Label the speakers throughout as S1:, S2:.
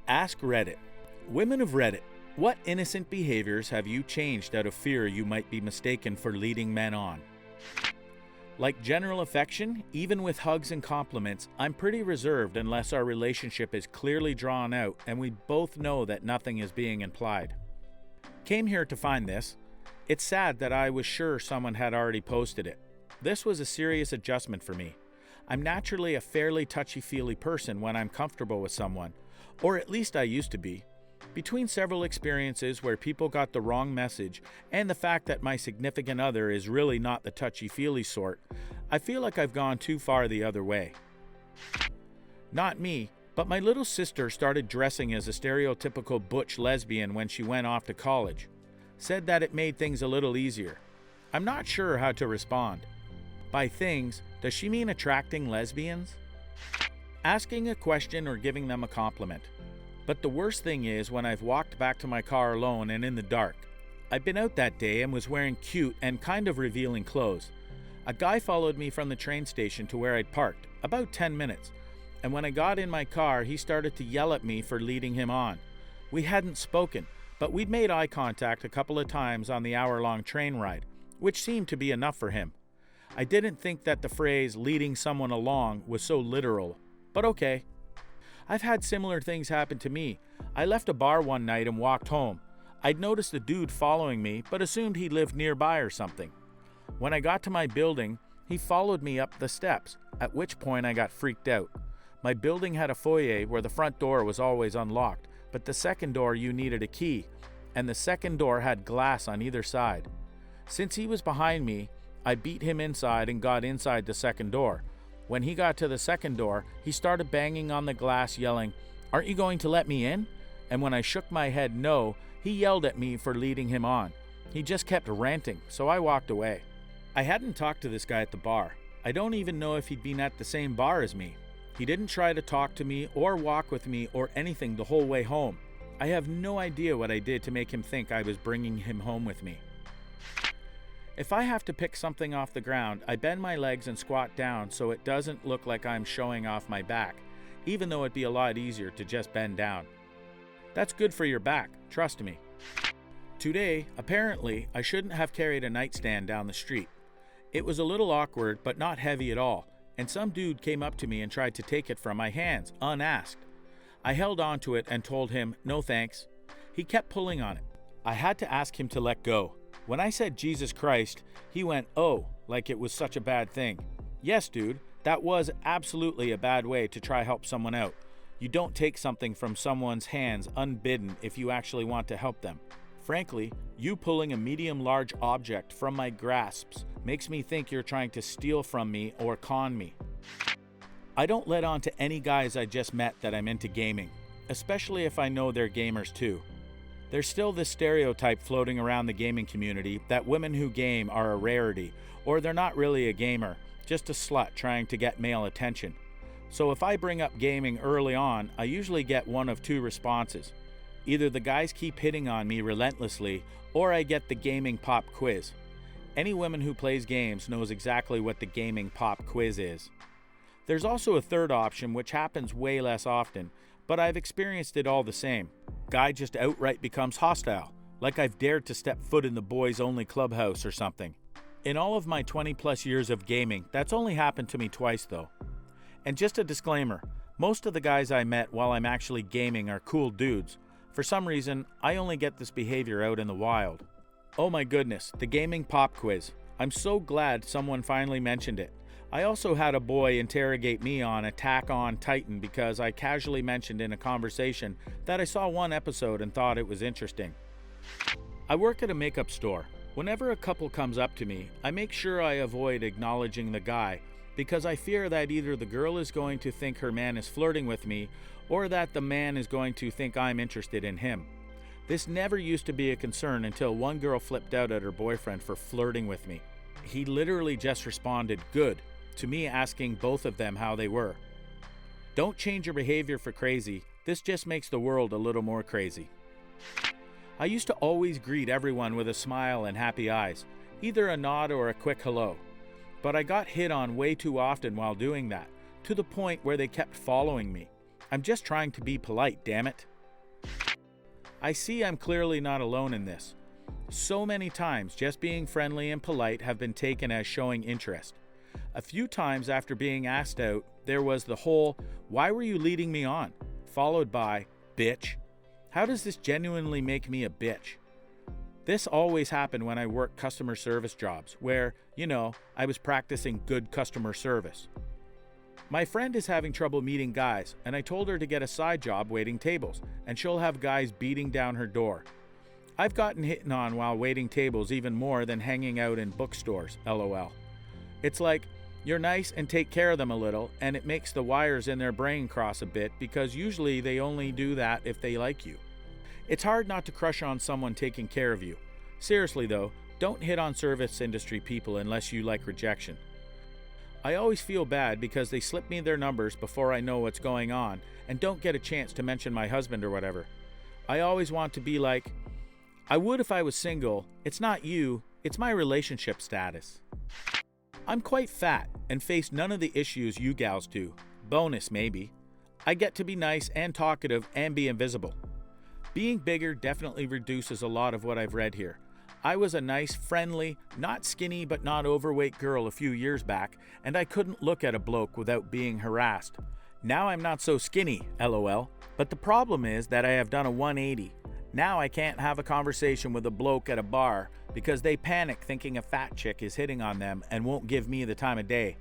S1: Ask Reddit. Women of Reddit, what innocent behaviors have you changed out of fear you might be mistaken for leading men on? Like general affection, even with hugs and compliments, I'm pretty reserved unless our relationship is clearly drawn out and we both know that nothing is being implied. Came here to find this. It's sad that I was sure someone had already posted it. This was a serious adjustment for me. I'm naturally a fairly touchy-feely person when I'm comfortable with someone, or at least I used to be. Between several experiences where people got the wrong message and the fact that my significant other is really not the touchy-feely sort, I feel like I've gone too far the other way. Not me, but my little sister started dressing as a stereotypical butch lesbian when she went off to college. Said that it made things a little easier. I'm not sure how to respond. By things, does she mean attracting lesbians? Asking a question or giving them a compliment. But the worst thing is when I've walked back to my car alone and in the dark. I'd been out that day and was wearing cute and kind of revealing clothes. A guy followed me from the train station to where I'd parked, about 10 minutes, and when I got in my car, he started to yell at me for leading him on. We hadn't spoken, but we'd made eye contact a couple of times on the hour-long train ride, which seemed to be enough for him. I didn't think that the phrase leading someone along was so literal, but okay. I've had similar things happen to me. I left a bar one night and walked home. I'd noticed a dude following me, but assumed he lived nearby or something. When I got to my building, he followed me up the steps, at which point I got freaked out. My building had a foyer where the front door was always unlocked, but the second door you needed a key, and the second door had glass on either side. Since he was behind me, I beat him inside and got inside the second door. When he got to the second door, he started banging on the glass yelling, "Aren't you going to let me in?" And when I shook my head no, he yelled at me for leading him on. He just kept ranting, so I walked away. I hadn't talked to this guy at the bar. I don't even know if he'd been at the same bar as me. He didn't try to talk to me or walk with me or anything the whole way home. I have no idea what I did to make him think I was bringing him home with me. If I have to pick something off the ground, I bend my legs and squat down so it doesn't look like I'm showing off my back, even though it'd be a lot easier to just bend down. That's good for your back, trust me. Today, apparently, I shouldn't have carried a nightstand down the street. It was a little awkward, but not heavy at all, and some dude came up to me and tried to take it from my hands, unasked. I held onto it and told him, no thanks. He kept pulling on it. I had to ask him to let go. When I said Jesus Christ, he went, oh, like it was such a bad thing. Yes, dude, that was absolutely a bad way to try help someone out. You don't take something from someone's hands unbidden if you actually want to help them. Frankly, you pulling a medium-large object from my grasps makes me think you're trying to steal from me or con me. I don't let on to any guys I just met that I'm into gaming, especially if I know they're gamers too. There's still this stereotype floating around the gaming community that women who game are a rarity, or they're not really a gamer, just a slut trying to get male attention. So if I bring up gaming early on, I usually get one of two responses. Either the guys keep hitting on me relentlessly, or I get the gaming pop quiz. Any woman who plays games knows exactly what the gaming pop quiz is. There's also a third option, which happens way less often, but I've experienced it all the same. Guy just outright becomes hostile, like I've dared to step foot in the boys-only clubhouse or something. In all of my 20-plus years of gaming, that's only happened to me twice though. And just a disclaimer, most of the guys I met while I'm actually gaming are cool dudes. For some reason, I only get this behavior out in the wild. Oh my goodness, the gaming pop quiz. I'm so glad someone finally mentioned it. I also had a boy interrogate me on Attack on Titan because I casually mentioned in a conversation that I saw one episode and thought it was interesting. I work at a makeup store. Whenever a couple comes up to me, I make sure I avoid acknowledging the guy because I fear that either the girl is going to think her man is flirting with me or that the man is going to think I'm interested in him. This never used to be a concern until one girl flipped out at her boyfriend for flirting with me. He literally just responded, "Good," to me asking both of them how they were. Don't change your behavior for crazy. This just makes the world a little more crazy. I used to always greet everyone with a smile and happy eyes, either a nod or a quick hello. But I got hit on way too often while doing that, to the point where they kept following me. I'm just trying to be polite, damn it. I see I'm clearly not alone in this. So many times just being friendly and polite have been taken as showing interest. A few times after being asked out, there was the whole, "Why were you leading me on?" followed by, "Bitch." How does this genuinely make me a bitch? This always happened when I worked customer service jobs, where, I was practicing good customer service. My friend is having trouble meeting guys, and I told her to get a side job waiting tables, and she'll have guys beating down her door. I've gotten hit on while waiting tables even more than hanging out in bookstores, lol. It's like, you're nice and take care of them a little, and it makes the wires in their brain cross a bit because usually they only do that if they like you. It's hard not to crush on someone taking care of you. Seriously though, don't hit on service industry people unless you like rejection. I always feel bad because they slip me their numbers before I know what's going on and don't get a chance to mention my husband or whatever. I always want to be like, I would if I was single. It's not you, it's my relationship status. I'm quite fat and face none of the issues you gals do. Bonus, maybe. I get to be nice and talkative and be invisible. Being bigger definitely reduces a lot of what I've read here. I was a nice, friendly, not skinny but not overweight girl a few years back, and I couldn't look at a bloke without being harassed. Now I'm not so skinny, lol. But the problem is that I have done a 180. Now I can't have a conversation with a bloke at a bar because they panic thinking a fat chick is hitting on them and won't give me the time of day.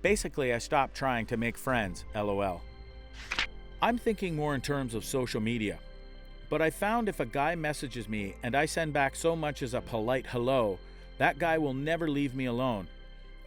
S1: Basically, I stopped trying to make friends, lol. I'm thinking more in terms of social media. But I found if a guy messages me and I send back so much as a polite hello, that guy will never leave me alone.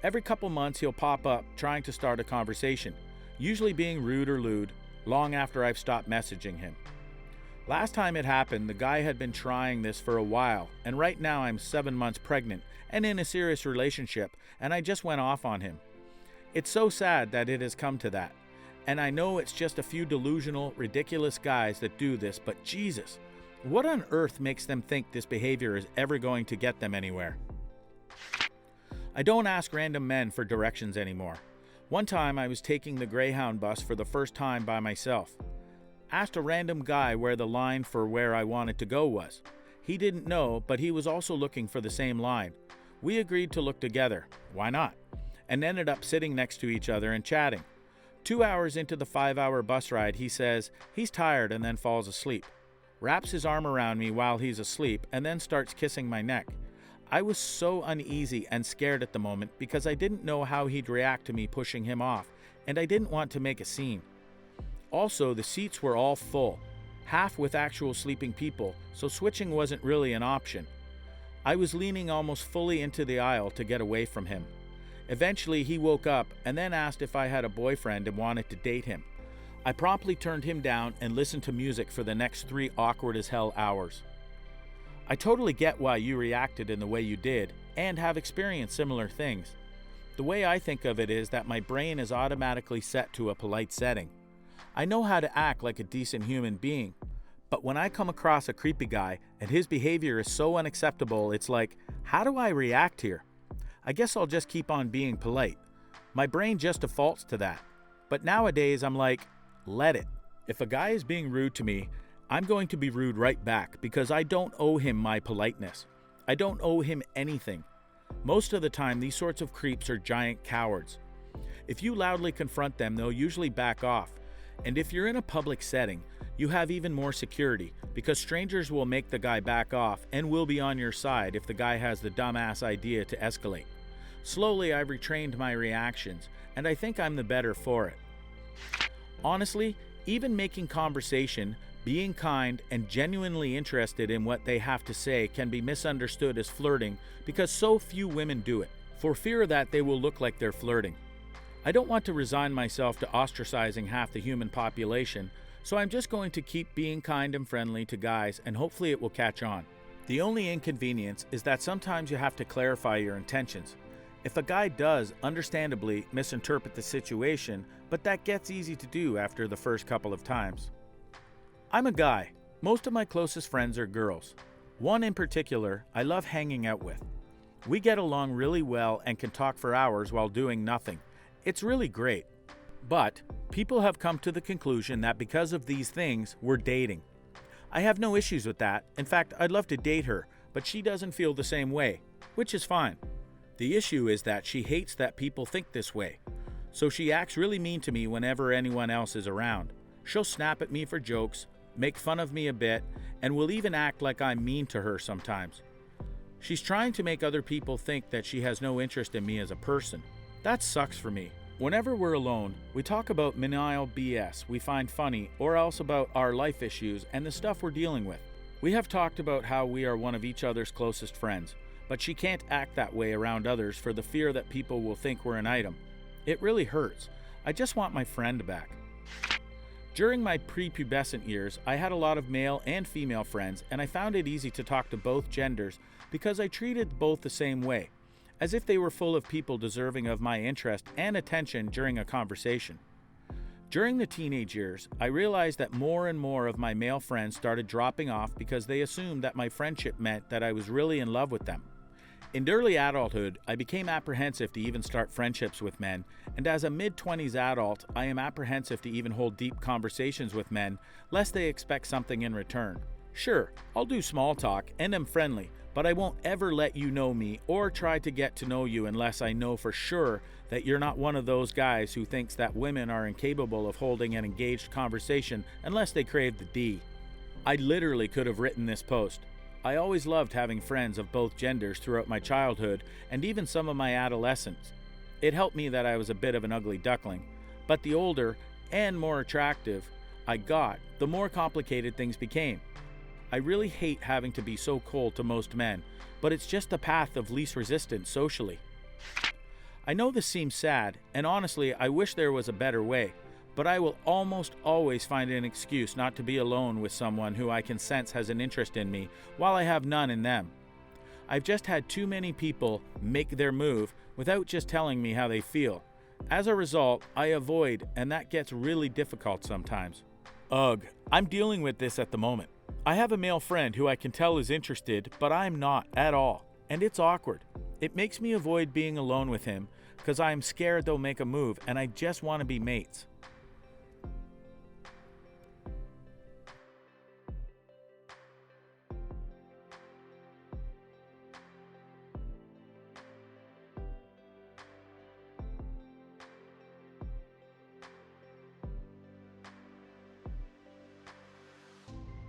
S1: Every couple months he'll pop up trying to start a conversation, usually being rude or lewd, long after I've stopped messaging him. Last time it happened, the guy had been trying this for a while, and right now I'm 7 months pregnant and in a serious relationship, and I just went off on him. It's so sad that it has come to that. And I know it's just a few delusional, ridiculous guys that do this, but Jesus, what on earth makes them think this behavior is ever going to get them anywhere? I don't ask random men for directions anymore. One time I was taking the Greyhound bus for the first time by myself. Asked a random guy where the line for where I wanted to go was. He didn't know, but he was also looking for the same line. We agreed to look together. Why not? And ended up sitting next to each other and chatting. 2 hours into the 5-hour bus ride, he says he's tired and then falls asleep. Wraps his arm around me while he's asleep and then starts kissing my neck. I was so uneasy and scared at the moment because I didn't know how he'd react to me pushing him off, and I didn't want to make a scene. Also, the seats were all full, half with actual sleeping people, so switching wasn't really an option. I was leaning almost fully into the aisle to get away from him. Eventually, he woke up and then asked if I had a boyfriend and wanted to date him. I promptly turned him down and listened to music for the next 3 awkward as hell hours. I totally get why you reacted in the way you did and have experienced similar things. The way I think of it is that my brain is automatically set to a polite setting. I know how to act like a decent human being, but when I come across a creepy guy and his behavior is so unacceptable, it's like, how do I react here? I guess I'll just keep on being polite. My brain just defaults to that. But nowadays I'm like, let it. If a guy is being rude to me, I'm going to be rude right back because I don't owe him my politeness. I don't owe him anything. Most of the time, these sorts of creeps are giant cowards. If you loudly confront them, they'll usually back off. And if you're in a public setting, you have even more security because strangers will make the guy back off and will be on your side if the guy has the dumbass idea to escalate. Slowly, I've retrained my reactions, and I think I'm the better for it. Honestly, even making conversation, being kind, and genuinely interested in what they have to say can be misunderstood as flirting because so few women do it, for fear that they will look like they're flirting. I don't want to resign myself to ostracizing half the human population, so I'm just going to keep being kind and friendly to guys, and hopefully it will catch on. The only inconvenience is that sometimes you have to clarify your intentions. If a guy does, understandably, misinterpret the situation, but that gets easy to do after the first couple of times. I'm a guy. Most of my closest friends are girls. One in particular I love hanging out with. We get along really well and can talk for hours while doing nothing. It's really great. But people have come to the conclusion that because of these things, we're dating. I have no issues with that. In fact, I'd love to date her, but she doesn't feel the same way, which is fine. The issue is that she hates that people think this way. So she acts really mean to me whenever anyone else is around. She'll snap at me for jokes, make fun of me a bit, and will even act like I'm mean to her sometimes. She's trying to make other people think that she has no interest in me as a person. That sucks for me. Whenever we're alone, we talk about maniacal BS we find funny, or else about our life issues and the stuff we're dealing with. We have talked about how we are one of each other's closest friends, but she can't act that way around others for the fear that people will think we're an item. It really hurts. I just want my friend back. During my prepubescent years, I had a lot of male and female friends, and I found it easy to talk to both genders because I treated both the same way, as if they were full of people deserving of my interest and attention during a conversation. During the teenage years, I realized that more and more of my male friends started dropping off because they assumed that my friendship meant that I was really in love with them. In early adulthood, I became apprehensive to even start friendships with men, and as a mid-20s adult, I am apprehensive to even hold deep conversations with men, lest they expect something in return. Sure, I'll do small talk and am friendly, but I won't ever let you know me or try to get to know you unless I know for sure that you're not one of those guys who thinks that women are incapable of holding an engaged conversation unless they crave the D. I literally could have written this post. I always loved having friends of both genders throughout my childhood and even some of my adolescence. It helped me that I was a bit of an ugly duckling, but the older and more attractive I got, the more complicated things became. I really hate having to be so cold to most men, but it's just the path of least resistance socially. I know this seems sad, and honestly, I wish there was a better way, but I will almost always find an excuse not to be alone with someone who I can sense has an interest in me while I have none in them. I've just had too many people make their move without just telling me how they feel. As a result, I avoid, and that gets really difficult sometimes. Ugh, I'm dealing with this at the moment. I have a male friend who I can tell is interested, but I'm not at all, and it's awkward. It makes me avoid being alone with him because I'm scared they'll make a move and I just want to be mates.